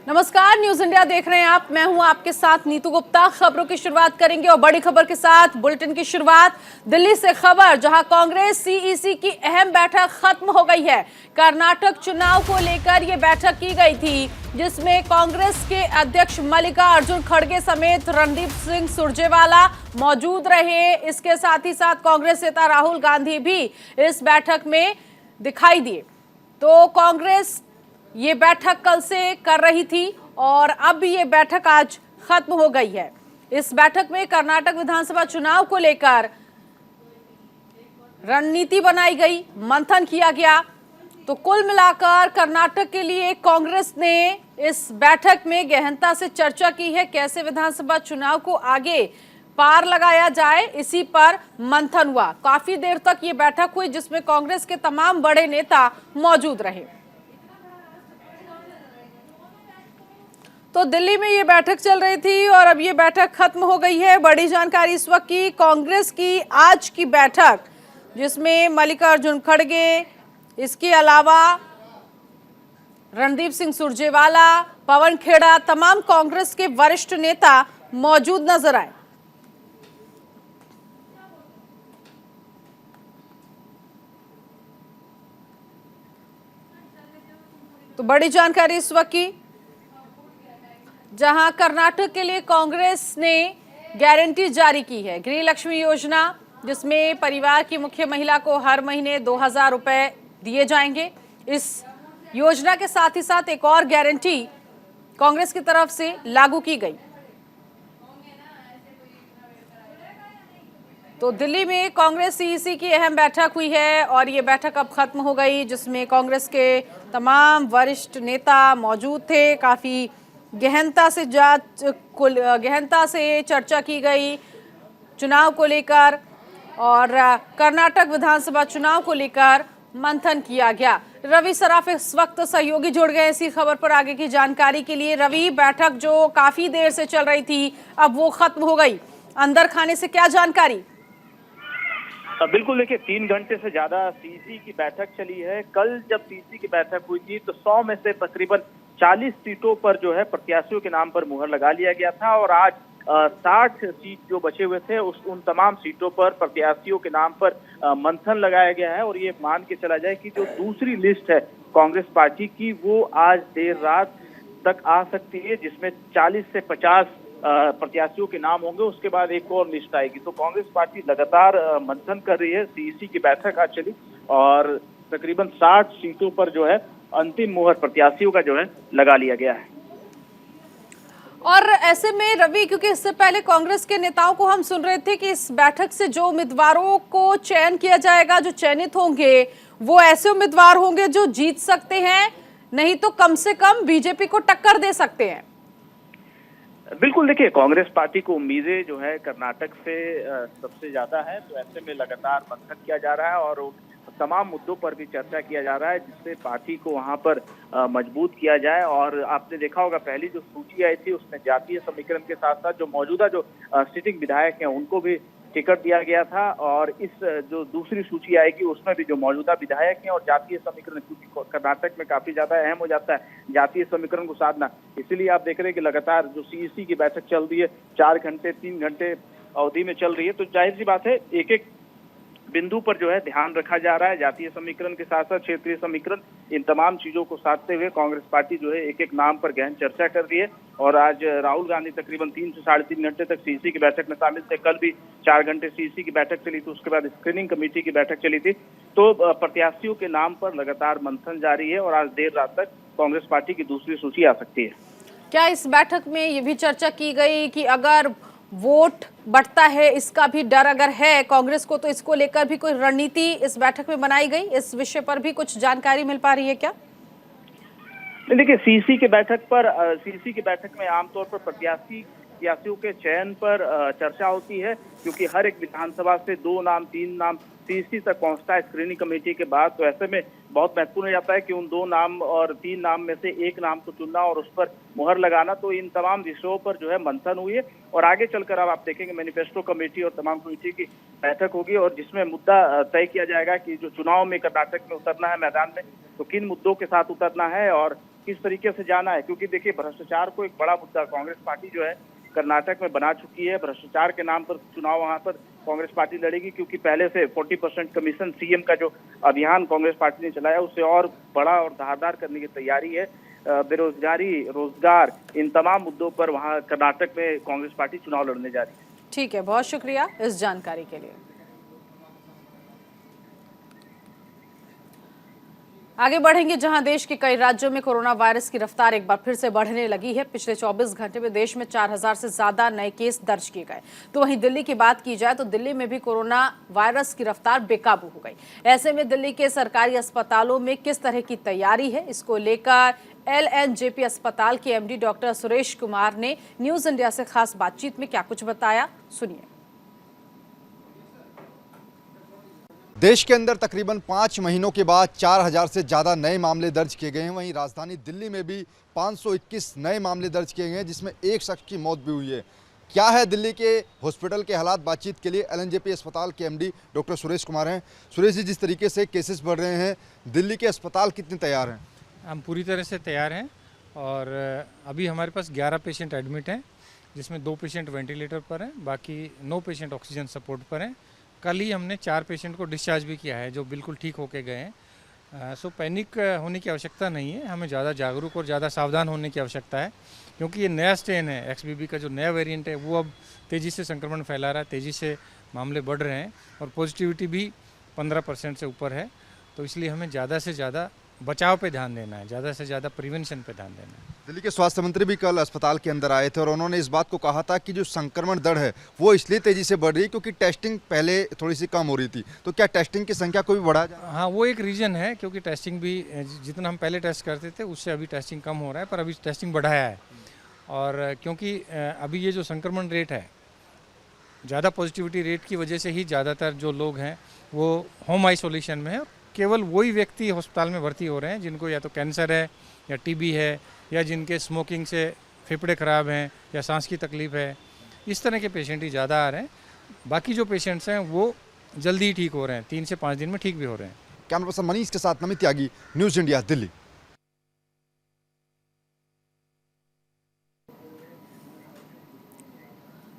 नमस्कार, news India देख रहे हैं आप। मैं हूं आपके साथ नीतू गुप्ता। खबरों की शुरुआत करेंगे और बड़ी खबर के साथ बुलेटिन की शुरुआत दिल्ली से खबर, जहां कांग्रेस सीईसी की अहम बैठक खत्म हो गई है। कर्नाटक चुनाव को लेकर यह बैठक की गई थी, जिसमें कांग्रेस के अध्यक्ष मल्लिकार्जुन खड़गे समेत रणदीप सिंह सुरजेवाला मौजूद रहे। इसके साथ ही साथ कांग्रेस नेता राहुल गांधी भी इस बैठक में दिखाई दिए। तो कांग्रेस ये बैठक कल से कर रही थी और अब ये बैठक आज खत्म हो गई है। इस बैठक में कर्नाटक विधानसभा चुनाव को लेकर रणनीति बनाई गई, मंथन किया गया। तो कुल मिलाकर कर्नाटक के लिए कांग्रेस ने इस बैठक में गहनता से चर्चा की है। कैसे विधानसभा चुनाव को आगे पार लगाया जाए, इसी पर मंथन हुआ। काफी देर तक ये बैठक हुई, जिसमें कांग्रेस के तमाम बड़े नेता मौजूद रहे। तो दिल्ली में ये बैठक चल रही थी और अब ये बैठक खत्म हो गई है। बड़ी जानकारी इस वक्त की कांग्रेस की आज की बैठक, जिसमें मल्लिकार्जुन खड़गे, इसके अलावा रणदीप सिंह सुरजेवाला, पवन खेड़ा, तमाम कांग्रेस के वरिष्ठ नेता मौजूद नजर आए। तो बड़ी जानकारी इस वक्त की, जहां कर्नाटक के लिए कांग्रेस ने गारंटी जारी की है। गृह लक्ष्मी योजना, जिसमें परिवार की मुख्य महिला को हर महीने 2000 रुपए दिए जाएंगे। इस योजना के साथ ही साथ एक और गारंटी कांग्रेस की तरफ से लागू की गई। तो दिल्ली में कांग्रेस सीईसी की अहम बैठक हुई है और ये बैठक अब खत्म हो गई, जिसमें कांग्रेस के तमाम वरिष्ठ नेता मौजूद थे। काफी गहनता से चर्चा की गई चुनाव को लेकर और कर्नाटक विधानसभा चुनाव को लेकर मंथन किया गया। रवि सराफ इस वक्त सहयोगी जुड़ गए इसी खबर पर आगे की जानकारी के लिए। रवि, बैठक जो काफी देर से चल रही थी, अब वो खत्म हो गई, अंदर खाने से क्या जानकारी? बिल्कुल, देखिए 3 घंटे से ज्यादा सीईसी की बैठक चली है। कल जब सीईसी की बैठक हुई थी तो 100 में से तकरीबन 40 सीटों पर जो है प्रत्याशियों के नाम पर मुहर लगा लिया गया था और आज 60 सीट जो बचे हुए थे उन तमाम सीटों पर प्रत्याशियों के नाम पर मंथन लगाया गया है। और ये मान के चला जाए कि जो दूसरी लिस्ट है कांग्रेस पार्टी की, वो आज देर रात तक आ सकती है, जिसमें 40 से 50 प्रत्याशियों के नाम होंगे। उसके बाद एक और लिस्ट आएगी। तो कांग्रेस पार्टी लगातार मंथन कर रही है। सीईसी की बैठक आज चली और तकरीबन 60 सीटों पर जो है अंतिम मुहर प्रत्याशियों का जो है लगा लिया गया है। और ऐसे में रवि, क्योंकि इससे पहले कांग्रेस के नेताओं को हम सुन रहे थे कि इस बैठक से जो उम्मीदवारों को चयन किया जाएगा, जो चयनित होंगे, वो ऐसे उम्मीदवार होंगे जो जीत सकते हैं, नहीं तो कम से कम बीजेपी को टक्कर दे सकते हैं। बिल्कुल, देखिए कांग्रेस पार्टी को उम्मीदें जो है कर्नाटक से सबसे ज्यादा है। तो ऐसे में लगातार मंथन किया जा रहा है और तमाम मुद्दों पर भी चर्चा किया जा रहा है, जिससे पार्टी को वहां पर मजबूत किया जाए। और आपने देखा होगा पहली जो सूची आई थी उसमें जातीय समीकरण के साथ साथ जो मौजूदा जो सिटिंग विधायक हैं उनको भी टिकट दिया गया था। और इस जो दूसरी सूची आएगी उसमें भी जो मौजूदा विधायक हैं और जातीय समीकरण, क्योंकि कर्नाटक में काफी ज्यादा अहम हो जाता है जातीय समीकरण को साधना, इसीलिए आप देख रहे हैं कि लगातार जो सीईसी की बैठक चल रही है 4 घंटे 3 घंटे अवधि में चल रही है। तो जाहिर सी बात है एक एक बिंदु पर जो है ध्यान रखा जा रहा है। जातीय समीकरण के साथ साथ क्षेत्रीय समीकरण, इन तमाम चीजों को साधते हुए कांग्रेस पार्टी जो है एक एक नाम पर गहन चर्चा कर रही है। और आज राहुल गांधी तकरीबन 3 से 3.5 घंटे तक सीईसी की बैठक में शामिल थे। कल भी 4 घंटे सीईसी की बैठक चली थी, उसके बाद स्क्रीनिंग कमेटी की बैठक चली थी। तो प्रत्याशियों के नाम पर लगातार मंथन जारी है और आज देर रात तक कांग्रेस पार्टी की दूसरी सूची आ सकती है। क्या इस बैठक में ये भी चर्चा की गई कि अगर वोट बढ़ता है, इसका भी डर अगर है कांग्रेस को, तो इसको लेकर भी कोई रणनीति इस बैठक में बनाई गई? इस विषय पर भी कुछ जानकारी मिल पा रही है क्या? देखिए सीईसी की बैठक में आमतौर पर प्रत्याशियों के चयन पर चर्चा होती है, क्योंकि हर एक विधानसभा से 2 नाम 3 नाम सीईसी तक पहुंचता है स्क्रीनिंग कमेटी के बाद। तो ऐसे में बहुत महत्वपूर्ण हो जाता है कि उन 2 नाम और 3 नाम में से एक नाम को चुनना और उस पर मुहर लगाना। तो इन तमाम विषयों पर जो है मंथन हुई है और आगे चलकर अब आप देखेंगे मैनिफेस्टो कमेटी और तमाम कमेटी की बैठक होगी और जिसमें मुद्दा तय किया जाएगा कि जो चुनाव में कर्नाटक में उतरना है मैदान में, तो किन मुद्दों के साथ उतरना है और किस तरीके से जाना है, क्योंकि देखिए भ्रष्टाचार को एक बड़ा मुद्दा कांग्रेस पार्टी जो है कर्नाटक में बना चुकी है। भ्रष्टाचार के नाम पर चुनाव वहां पर कांग्रेस पार्टी लड़ेगी, क्योंकि पहले से 40% कमीशन सीएम का जो अभियान कांग्रेस पार्टी ने चलाया उससे और बड़ा और धारदार करने की तैयारी है। बेरोजगारी, रोजगार, इन तमाम मुद्दों पर वहां कर्नाटक में कांग्रेस पार्टी चुनाव लड़ने जा रही है। ठीक है, बहुत शुक्रिया इस जानकारी के लिए। आगे बढ़ेंगे जहां देश के कई राज्यों में कोरोना वायरस की रफ्तार एक बार फिर से बढ़ने लगी है। पिछले 24 घंटे में देश में 4000 से ज्यादा नए केस दर्ज किए गए। तो वहीं दिल्ली की बात की जाए तो दिल्ली में भी कोरोना वायरस की रफ्तार बेकाबू हो गई। ऐसे में दिल्ली के सरकारी अस्पतालों में किस तरह की तैयारी है, इसको लेकर LNJP अस्पताल के MD डॉक्टर सुरेश कुमार ने न्यूज इंडिया से खास बातचीत में क्या कुछ बताया, सुनिए। देश के अंदर तकरीबन 5 महीनों के बाद 4000 से ज़्यादा नए मामले दर्ज किए गए हैं। वहीं राजधानी दिल्ली में भी 521 नए मामले दर्ज किए गए हैं, जिसमें एक शख्स की मौत भी हुई है। क्या है दिल्ली के हॉस्पिटल के हालात, बातचीत के लिए LNJP अस्पताल के MD डॉक्टर सुरेश कुमार हैं। सुरेश जी, जिस तरीके से केसेस बढ़ रहे हैं, दिल्ली के अस्पताल कितने तैयार हैं? हम पूरी तरह से तैयार हैं और अभी हमारे पास 11 पेशेंट एडमिट हैं, जिसमें 2 पेशेंट वेंटिलेटर पर हैं, बाकी 9 पेशेंट ऑक्सीजन सपोर्ट पर हैं। कल ही हमने 4 पेशेंट को डिस्चार्ज भी किया है, जो बिल्कुल ठीक होके गए हैं। सो पैनिक होने की आवश्यकता नहीं है, हमें ज़्यादा जागरूक और ज़्यादा सावधान होने की आवश्यकता है, क्योंकि ये नया स्ट्रेन है, XBB का जो नया वेरिएंट है वो अब तेज़ी से संक्रमण फैला रहा है, तेज़ी से मामले बढ़ रहे हैं और पॉजिटिविटी भी 15% से ऊपर है। तो इसलिए हमें ज़्यादा से ज़्यादा बचाव पे ध्यान देना है, ज़्यादा से ज़्यादा प्रिवेंशन पे ध्यान देना है। दिल्ली के स्वास्थ्य मंत्री भी कल अस्पताल के अंदर आए थे और उन्होंने इस बात को कहा था कि जो संक्रमण दर है वो इसलिए तेजी से बढ़ रही है क्योंकि टेस्टिंग पहले थोड़ी सी कम हो रही थी। तो क्या टेस्टिंग की संख्या को भी बढ़ाया जा रहा है? हाँ, वो एक रीज़न है, क्योंकि टेस्टिंग भी जितना हम पहले टेस्ट करते थे उससे अभी टेस्टिंग कम हो रहा है, पर अभी टेस्टिंग बढ़ाया है। और क्योंकि अभी ये जो संक्रमण रेट है, ज़्यादा पॉजिटिविटी रेट की वजह से ही ज़्यादातर जो लोग हैं वो होम आइसोलेशन में है। केवल वही व्यक्ति अस्पताल में भर्ती हो रहे हैं जिनको या तो कैंसर है या TB है या जिनके स्मोकिंग से फेफड़े ख़राब हैं या सांस की तकलीफ़ है, इस तरह के पेशेंट ही ज़्यादा आ रहे हैं। बाकी जो पेशेंट्स हैं वो जल्दी ही ठीक हो रहे हैं, 3 से 5 दिन में ठीक भी हो रहे हैं। कैमरा पर्सन मनीष के साथ नमित त्यागी, न्यूज़ इंडिया, दिल्ली।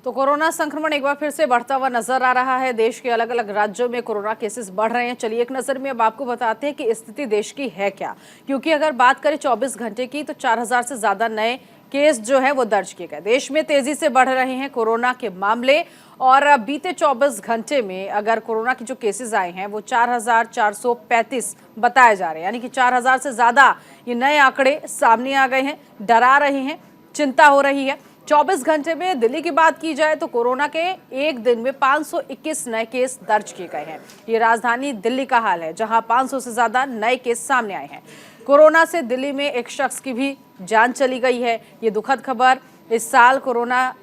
तो कोरोना संक्रमण एक बार फिर से बढ़ता हुआ नजर आ रहा है। देश के अलग अलग राज्यों में कोरोना केसेस बढ़ रहे हैं। चलिए एक नजर में अब आपको बताते हैं कि स्थिति देश की है क्या, क्योंकि अगर बात करें 24 घंटे की तो 4000 से ज्यादा नए केस जो है वो दर्ज किए गए। देश में तेजी से बढ़ रहे हैं कोरोना के मामले और बीते 24 घंटे में अगर कोरोना के जो केसेस आए हैं वो 4435 बताए जा रहे हैं, यानी कि 4000 से ज्यादा ये नए आंकड़े सामने आ गए हैं, डरा रहे हैं, चिंता हो रही है। 24 घंटे में दिल्ली की बात की जाए तो कोरोना के एक दिन में 521 नए केस दर्ज किए गए हैं। ये राजधानी दिल्ली का हाल है, जहां 500 से ज्यादा नए केस सामने आए हैं। कोरोना से दिल्ली में एक शख्स की भी जान चली गई है। ये दुखद खबर। इस साल कोरोना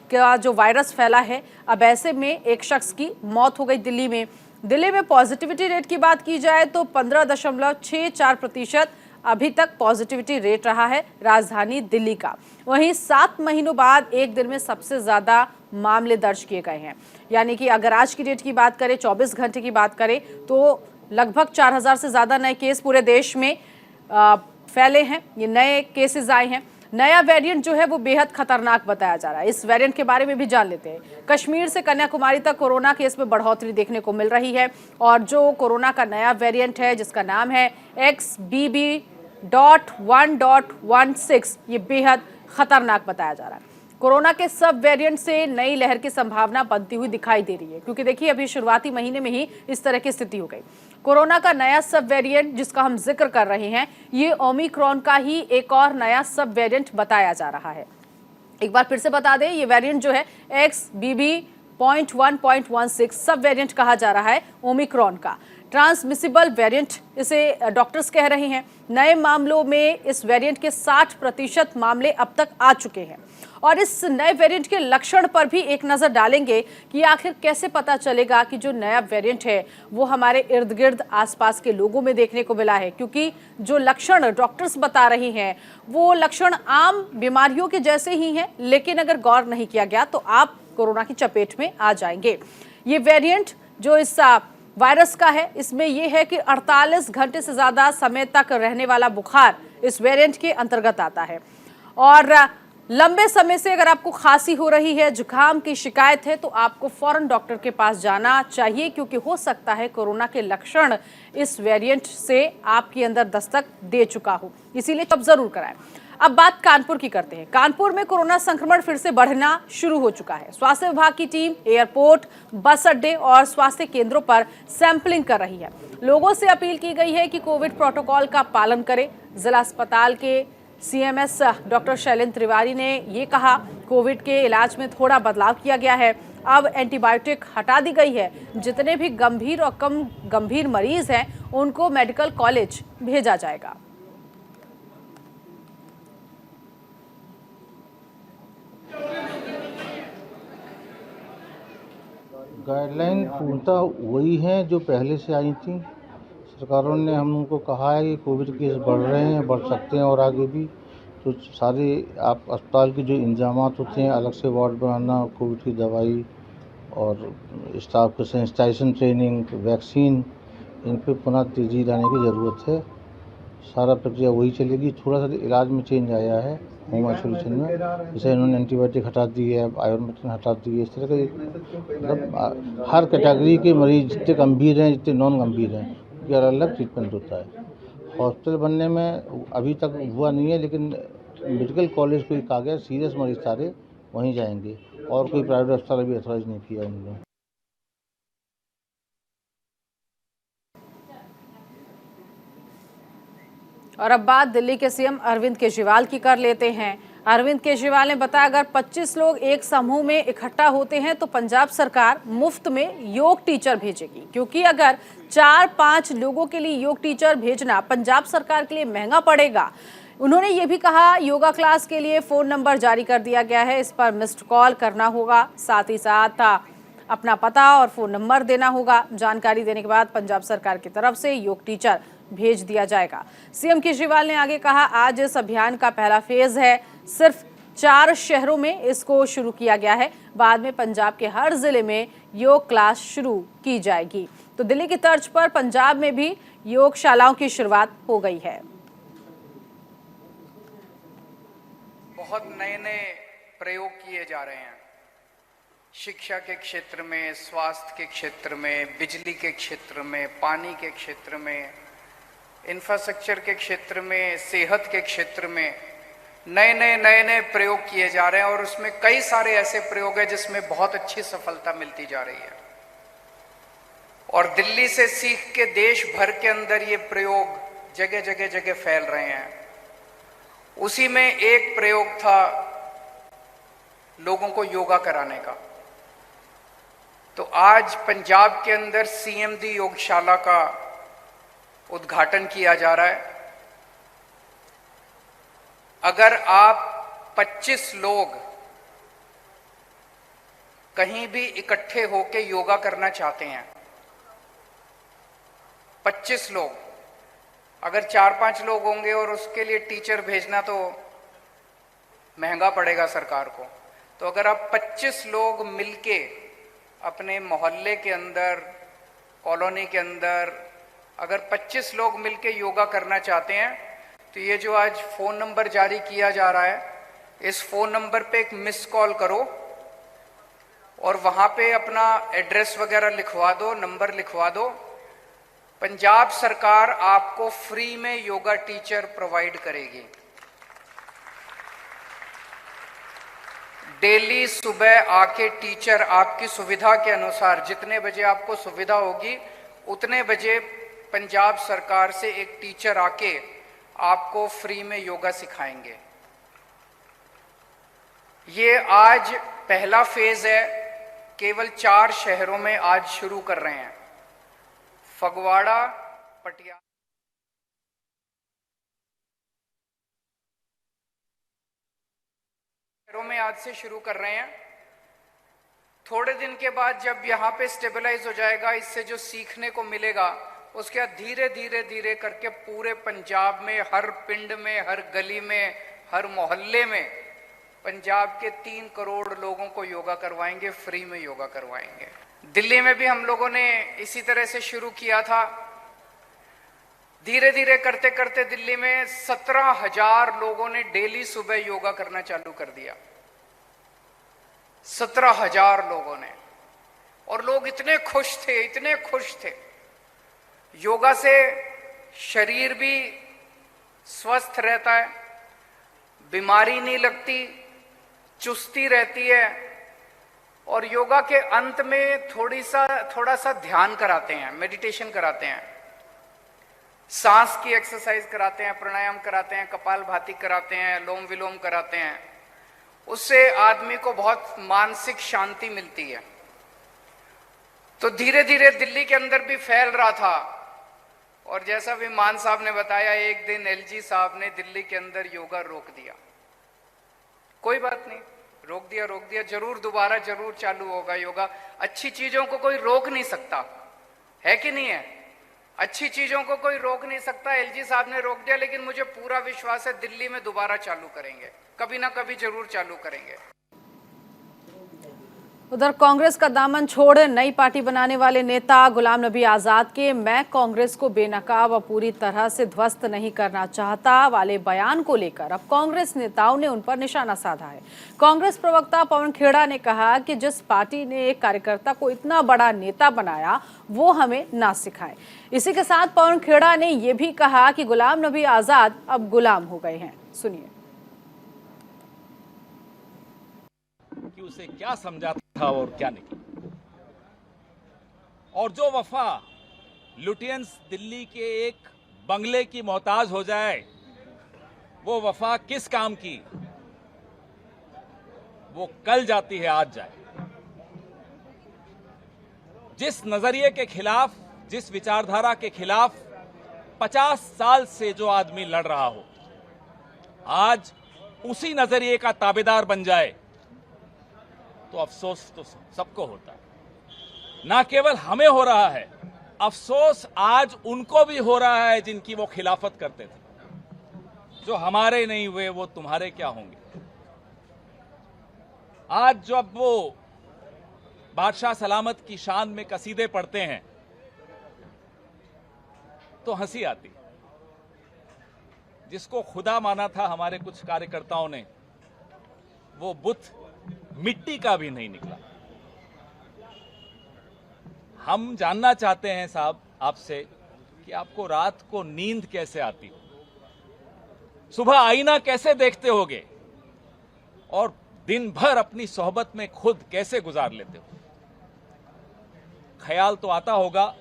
का जो वायरस फैला है, अब ऐसे में एक शख्स की मौत हो गई दिल्ली में। दिल्ली में पॉजिटिविटी रेट की बात की जाए तो 15.64% अभी तक पॉजिटिविटी रेट रहा है राजधानी दिल्ली का। वहीं 7 महीनों बाद एक दिन में सबसे ज्यादा मामले दर्ज किए गए हैं, यानी कि अगर आज की डेट की बात करें, 24 घंटे की बात करें तो लगभग 4000 से ज्यादा नए केस पूरे देश में फैले हैं। ये नए केसेस आए हैं। नया वेरिएंट जो है वो बेहद खतरनाक बताया जा रहा है। इस वेरिएंट के बारे में भी जान लेते हैं। कश्मीर से कन्याकुमारी तक कोरोना केस में बढ़ोतरी देखने को मिल रही है और जो कोरोना का नया वेरिएंट है जिसका नाम है XBB.1.16, ये बेहद खतरनाक बताया जा रहा है। कोरोना के सब वेरिएंट से नई लहर की संभावना बनती हुई दिखाई दे रही है, क्योंकि देखिए अभी शुरुआती महीने में ही इस तरह की स्थिति हो गई। कोरोना का नया सब वेरिएंट जिसका हम जिक्र कर रहे हैं, ये ओमिक्रॉन का ही एक और नया सब वेरिएंट बताया जा रहा है। एक बार फिर से बता दें, ये वेरिएंट जो है XBB.1.16 सब वेरिएंट कहा जा रहा है ओमिक्रॉन का। ट्रांसमिसिबल वेरिएंट इसे डॉक्टर्स कह रहे हैं। नए मामलों में इस वेरिएंट के 60% मामले अब तक आ चुके हैं और इस नए वेरिएंट के लक्षण पर भी एक नजर डालेंगे कि आखिर कैसे पता चलेगा कि जो नया वेरिएंट है वो हमारे इर्द गिर्द आसपास के लोगों में देखने को मिला है, क्योंकि जो लक्षण डॉक्टर्स बता रहे हैं वो लक्षण आम बीमारियों के जैसे ही हैं, लेकिन अगर गौर नहीं किया गया तो आप कोरोना की चपेट में आ जाएंगे। ये वेरिएंट जो इस वायरस का है, इसमें यह है कि 48 घंटे से ज्यादा समय तक रहने वाला बुखार इस वेरिएंट के अंतर्गत आता है। और लंबे समय से अगर आपको खांसी हो रही है, जुकाम की शिकायत है, तो आपको फौरन डॉक्टर के पास जाना चाहिए, क्योंकि हो सकता है कोरोना के लक्षण इस वेरिएंट से आपके अंदर दस्तक दे चुका हो, इसीलिए अब जरूर कराएं। अब बात कानपुर की करते हैं। कानपुर में कोरोना संक्रमण फिर से बढ़ना शुरू हो चुका है। स्वास्थ्य विभाग की टीम एयरपोर्ट, बस अड्डे और स्वास्थ्य केंद्रों पर सैंपलिंग कर रही है। लोगों से अपील की गई है कि कोविड प्रोटोकॉल का पालन करें। जिला अस्पताल के सीएमएस डॉक्टर शैलेंद्र तिवारी ने ये कहा, कोविड के इलाज में थोड़ा बदलाव किया गया है। अब एंटीबायोटिक हटा दी गई है। जितने भी गंभीर और कम गंभीर मरीज हैं, उनको मेडिकल कॉलेज भेजा जाएगा। गाइडलाइन पूर्णतः वही हैं जो पहले से आई थी। सरकारों ने हम उनको कहा है कि कोविड केस बढ़ रहे हैं, बढ़ सकते हैं और आगे भी, तो सारे आप अस्पताल के जो इंतजामात होते हैं, अलग से वार्ड बनाना, कोविड की दवाई और स्टाफ को सेंसिटाइजेशन ट्रेनिंग, वैक्सीन, इन पे पुनः तेज़ी लाने की ज़रूरत है। सारा प्रक्रिया वही चलेगी। थोड़ा सा इलाज में चेंज आया है होम आइसोलेशन में, जैसे इन्होंने एंटीबायोटिक हटा दी है, आयुर्वेदिक हटा दी है। इस तरह के मतलब हर कैटेगरी के मरीज, जितने गंभीर हैं, जितने नॉन गंभीर हैं, उनका अलग अलग ट्रीटमेंट होता है। हॉस्पिटल बनने में अभी तक हुआ नहीं है, लेकिन मेडिकल कॉलेज को कहा गया सीरियस मरीज सारे वहीं जाएंगे, और कोई प्राइवेट अस्पताल अभी अथॉराइज नहीं किया उन्होंने। और अब बात दिल्ली के सीएम अरविंद केजरीवाल की कर लेते हैं। अरविंद केजरीवाल ने बताया, अगर 25 लोग एक समूह में इकट्ठा होते हैं तो पंजाब सरकार मुफ्त में योग टीचर भेजेगी, क्योंकि अगर 4-5 लोगों के लिए योग टीचर भेजना पंजाब सरकार के लिए महंगा पड़ेगा। उन्होंने ये भी कहा, योगा क्लास के लिए फ़ोन नंबर जारी कर दिया गया है, इस पर मिस्ड कॉल करना होगा, साथ ही साथ अपना पता और फ़ोन नंबर देना होगा। जानकारी देने के बाद पंजाब सरकार की तरफ से योग टीचर भेज दिया जाएगा। सीएम केजरीवाल ने आगे कहा, आज इस अभियान का पहला फेज है, सिर्फ 4 शहरों में इसको शुरू किया गया है। बाद में पंजाब के हर जिले में योग क्लास शुरू की जाएगी। तो दिल्ली की तर्ज पर पंजाब में भी योगशालाओं की शुरुआत हो गई है। बहुत नए नए प्रयोग किए जा रहे हैं, शिक्षा के क्षेत्र में, स्वास्थ्य के क्षेत्र में, बिजली के क्षेत्र में, पानी के क्षेत्र में, इंफ्रास्ट्रक्चर के क्षेत्र में, सेहत के क्षेत्र में नए नए प्रयोग किए जा रहे हैं। और उसमें कई सारे ऐसे प्रयोग हैं जिसमें बहुत अच्छी सफलता मिलती जा रही है, और दिल्ली से सीख के देश भर के अंदर ये प्रयोग जगह जगह फैल रहे हैं। उसी में एक प्रयोग था लोगों को योगा कराने का। तो आज पंजाब के अंदर सीएमडी योगशाला का उद्घाटन किया जा रहा है। अगर आप 25 लोग कहीं भी इकट्ठे होकर योगा करना चाहते हैं, 25 लोग, अगर 4-5 लोग होंगे और उसके लिए टीचर भेजना तो महंगा पड़ेगा सरकार को। तो अगर आप 25 लोग मिलके अपने मोहल्ले के अंदर, कॉलोनी के अंदर, अगर 25 लोग मिलके योगा करना चाहते हैं, तो ये जो आज फ़ोन नंबर जारी किया जा रहा है, इस फ़ोन नंबर पे एक मिस कॉल करो और वहाँ पे अपना एड्रेस वगैरह लिखवा दो, नंबर लिखवा दो। पंजाब सरकार आपको फ्री में योगा टीचर प्रोवाइड करेगी। डेली सुबह आके टीचर आपकी सुविधा के अनुसार, जितने बजे आपको सुविधा होगी उतने बजे पंजाब सरकार से एक टीचर आके आपको फ्री में योगा सिखाएंगे। ये आज पहला फेज है, केवल 4 शहरों में आज शुरू कर रहे हैं, फगवाड़ा, पटियाला। शहरों में आज से शुरू कर रहे हैं। थोड़े दिन के बाद जब यहाँ पे स्टेबलाइज हो जाएगा, इससे जो सीखने को मिलेगा, उसके बाद धीरे करके पूरे पंजाब में, हर पिंड में, हर गली में, हर मोहल्ले में पंजाब के 3 करोड़ लोगों को योगा करवाएंगे, फ्री में योगा करवाएंगे। दिल्ली में भी हम लोगों ने इसी तरह से शुरू किया था। धीरे धीरे करते करते दिल्ली में 17,000 लोगों ने डेली सुबह योगा करना चालू कर दिया। 17,000 लोगों ने, और लोग इतने खुश थे। योगा से शरीर भी स्वस्थ रहता है, बीमारी नहीं लगती, चुस्ती रहती है। और योगा के अंत में थोड़ा सा ध्यान कराते हैं, मेडिटेशन कराते हैं, सांस की एक्सरसाइज कराते हैं, प्राणायाम कराते हैं, कपालभाति कराते हैं, अनुलोम विलोम कराते हैं। उससे आदमी को बहुत मानसिक शांति मिलती है। तो धीरे धीरे दिल्ली के अंदर भी फैल रहा था। और जैसा भी मान साहब ने बताया, एक दिन एलजी साहब ने दिल्ली के अंदर योगा रोक दिया। कोई बात नहीं, रोक दिया, जरूर दोबारा जरूर चालू होगा योगा। अच्छी चीजों को कोई रोक नहीं सकता, है कि नहीं है? अच्छी चीजों को कोई रोक नहीं सकता। एलजी साहब ने रोक दिया, लेकिन मुझे पूरा विश्वास है दिल्ली में दोबारा चालू करेंगे, कभी ना कभी जरूर चालू करेंगे। उधर कांग्रेस का दामन छोड़ नई पार्टी बनाने वाले नेता गुलाम नबी आजाद के "मैं कांग्रेस को बेनकाब और पूरी तरह से ध्वस्त नहीं करना चाहता" वाले बयान को लेकर अब कांग्रेस नेताओं ने उन पर निशाना साधा है। कांग्रेस प्रवक्ता पवन खेड़ा ने कहा कि जिस पार्टी ने एक कार्यकर्ता को इतना बड़ा नेता बनाया, वो हमें ना सिखाए। इसी के साथ पवन खेड़ा ने यह भी कहा कि गुलाम नबी आजाद अब गुलाम हो गए हैं। सुनिए। कि उसे क्या समझा था और क्या नहीं, और जो वफा लुटियंस दिल्ली के एक बंगले की मोहताज हो जाए, वो वफा किस काम की? वो कल जाती है, आज जाए। जिस नजरिए के खिलाफ, जिस विचारधारा के खिलाफ 50 साल से जो आदमी लड़ रहा हो, आज उसी नजरिए का ताबेदार बन जाए तो अफसोस तो सबको होता है। ना केवल हमें हो रहा है, अफसोस आज उनको भी हो रहा है जिनकी वो खिलाफत करते थे। जो हमारे नहीं हुए वो तुम्हारे क्या होंगे। आज जब वो बादशाह सलामत की शान में कसीदे पढ़ते हैं तो हंसी आती। जिसको खुदा माना था हमारे कुछ कार्यकर्ताओं ने, वो बुत मिट्टी का भी नहीं निकला। हम जानना चाहते हैं साहब आपसे कि आपको रात को नींद कैसे आती हो, सुबह आईना कैसे देखते होगे, और दिन भर अपनी सोहबत में खुद कैसे गुजार लेते हो। ख्याल तो आता होगा,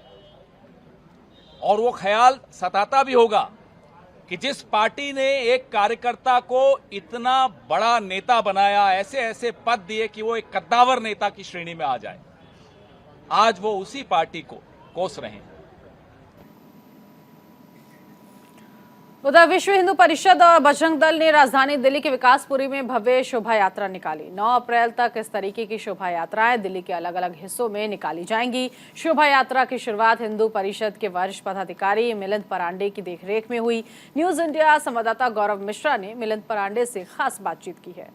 और वो ख्याल सताता भी होगा कि जिस पार्टी ने एक कार्यकर्ता को इतना बड़ा नेता बनाया, ऐसे ऐसे पद दिए कि वो एक कद्दावर नेता की श्रेणी में आ जाए, आज वो उसी पार्टी को कोस रहे हैं। उधर विश्व हिंदू परिषद और बजरंग दल ने राजधानी दिल्ली के विकासपुरी में भव्य शोभा यात्रा निकाली। 9 अप्रैल तक इस तरीके की शोभा यात्राएं दिल्ली के अलग अलग हिस्सों में निकाली जाएंगी। शोभा यात्रा की शुरुआत हिंदू परिषद के वरिष्ठ पदाधिकारी मिलिंद परांडे की देखरेख में हुई। न्यूज इंडिया संवाददाता गौरव मिश्रा ने मिलिंद परांडे से खास बातचीत की है।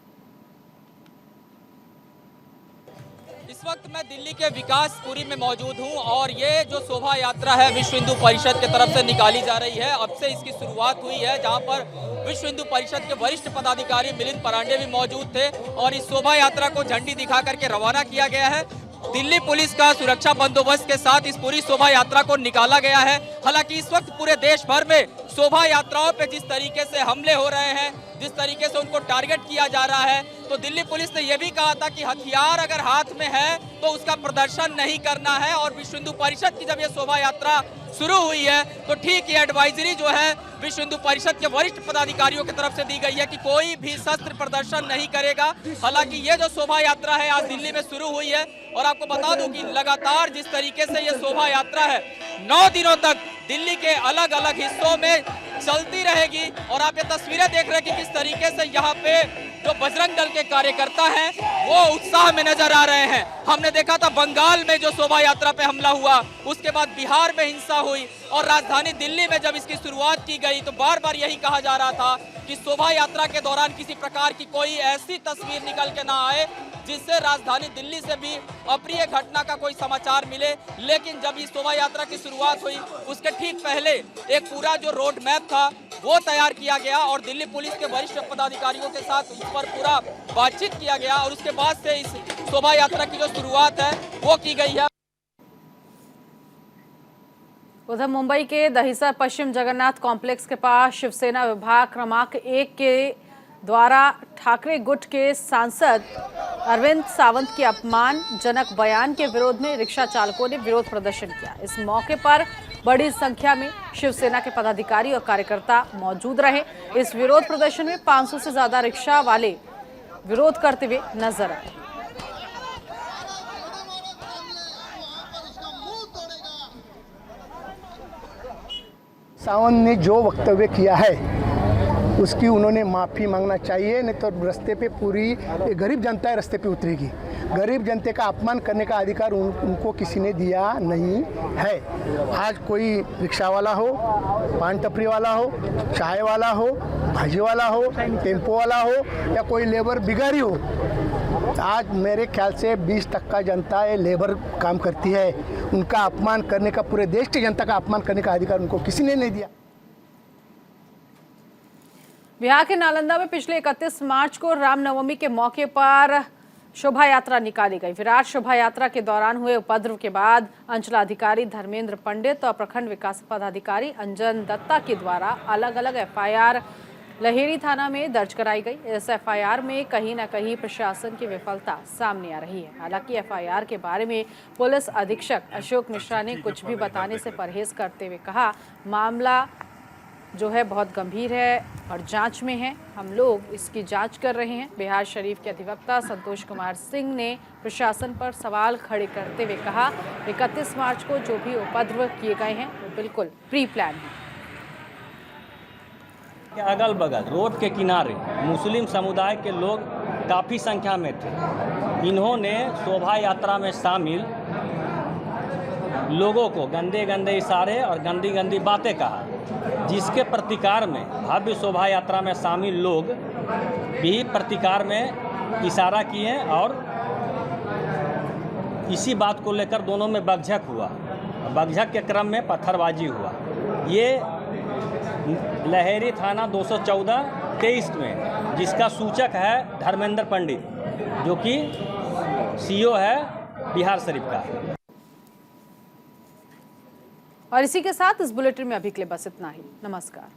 इस वक्त मैं दिल्ली के विकासपुरी में मौजूद हूं, और ये जो शोभा यात्रा है विश्व हिंदू परिषद की तरफ से निकाली जा रही है। अब से इसकी शुरुआत हुई है, जहां पर विश्व हिंदू परिषद के वरिष्ठ पदाधिकारी मिलिंद परांडे भी मौजूद थे, और इस शोभा यात्रा को झंडी दिखा करके रवाना किया गया है। दिल्ली पुलिस का सुरक्षा बंदोबस्त के साथ इस पूरी शोभा यात्रा को निकाला गया है। हालांकि इस वक्त पूरे देश भर में शोभा यात्राओं पे जिस तरीके से हमले हो रहे हैं, जिस तरीके से उनको टारगेट किया जा रहा है, तो दिल्ली पुलिस ने यह भी कहा था कि हथियार अगर हाथ में है तो उसका प्रदर्शन नहीं करना है। और विश्व हिंदू परिषद की जब यह शोभा यात्रा शुरू हुई है तो ठीक ये एडवाइजरी जो है विश्व हिंदू परिषद के वरिष्ठ पदाधिकारियों की तरफ से दी गई है कि कोई भी शस्त्र प्रदर्शन नहीं करेगा। हालांकि ये जो शोभा यात्रा है आज दिल्ली में शुरू हुई है, और आपको बता दूं कि लगातार जिस तरीके से ये शोभा यात्रा है 9 दिनों तक दिल्ली के अलग अलग हिस्सों में चलती रहेगी। और आप ये तस्वीरें देख रहे हैं कि किस तरीके से यहाँ पे जो बजरंग दल के कार्यकर्ता हैं वो उत्साह में नजर आ रहे हैं। हमने देखा था बंगाल में जो शोभा यात्रा पे हमला हुआ, उसके बाद बिहार में हिंसा हुई और राजधानी दिल्ली में जब इसकी शुरुआत की गई तो बार बार यही कहा जा रहा था कि शोभा यात्रा के दौरान किसी प्रकार की कोई ऐसी तस्वीर निकल के ना आए जिससे राजधानी दिल्ली से भी अप्रिय घटना का कोई समाचार मिले। लेकिन जब इस शोभा यात्रा की शुरुआत हुई उसके ठीक पहले एक पूरा जो रोड मैप था वो तैयार किया गया और दिल्ली पुलिस के वरिष्ठ पदाधिकारियों के साथ इस पर पूरा बातचीत किया गया और उसके बाद से इस शोभा यात्रा की जो शुरुआत है वो की गई है। उधर मुंबई के दहिसर पश्चिम जगन्नाथ कॉम्प्लेक्स के पास शिवसेना विभाग क्रमांक 1 के द्वारा ठाकरे गुट के सांसद अरविंद सावंत के अपमानजनक बयान के विरोध में रिक्शा चालकों ने विरोध प्रदर्शन किया। इस मौके पर बड़ी संख्या में शिवसेना के पदाधिकारी और कार्यकर्ता मौजूद रहे। इस विरोध प्रदर्शन में 500 से ज्यादा रिक्शा वाले विरोध करते हुए नजर आए। सावंत ने जो वक्तव्य किया है उसकी उन्होंने माफ़ी मांगना चाहिए, नहीं तो रास्ते पे पूरी गरीब जनता है रास्ते पे उतरेगी। गरीब जनता का अपमान करने का अधिकार उनको किसी ने दिया नहीं है। आज कोई रिक्शा वाला हो, पान टपरी वाला हो, चाय वाला हो, भाजी वाला हो, टेम्पो वाला हो या कोई लेबर बिगाड़ी हो, आज मेरे ख्याल से 20% जनता ये लेबर काम करती है। उनका अपमान करने का, पूरे देश की जनता का अपमान करने का अधिकार उनको किसी ने नहीं दिया। बिहार के नालंदा में पिछले 31 मार्च को रामनवमी के मौके पर शोभा यात्रा निकाली गई। विराट शोभा यात्रा के दौरान हुए उपद्रव के बाद अंचलाधिकारी धर्मेंद्र पंडित और प्रखंड विकास पदाधिकारी अंजन दत्ता के द्वारा अलग अलग एफआईआर लहेरी थाना में दर्ज कराई गई। इस एफआईआर में कहीं न कहीं प्रशासन की विफलता सामने आ रही है। हालांकि एफआईआर के बारे में पुलिस अधीक्षक अशोक मिश्रा ने कुछ भी बताने से परहेज करते हुए कहा, मामला जो है बहुत गंभीर है और जांच में है, हम लोग इसकी जांच कर रहे हैं। बिहार शरीफ के अधिवक्ता संतोष कुमार सिंह ने प्रशासन पर सवाल खड़े करते हुए कहा, 31 मार्च को जो भी उपद्रव किए गए हैं वो बिल्कुल प्री प्लान है। अगल बगल रोड के किनारे मुस्लिम समुदाय के लोग काफ़ी संख्या में थे। इन्होंने शोभा यात्रा में शामिल लोगों को गंदे गंदे इशारे और गंदी गंदी बातें कहा, जिसके प्रतिकार में भव्य शोभा यात्रा में शामिल लोग भी प्रतिकार में इशारा किए और इसी बात को लेकर दोनों में बकझक हुआ। बकझक के क्रम में पत्थरबाजी हुआ। ये लहेरी थाना 214-23 में, जिसका सूचक है धर्मेंद्र पंडित, जो कि सीओ है बिहार शरीफ का। और इसी के साथ इस बुलेटिन में अभी के लिए बस इतना ही। नमस्कार।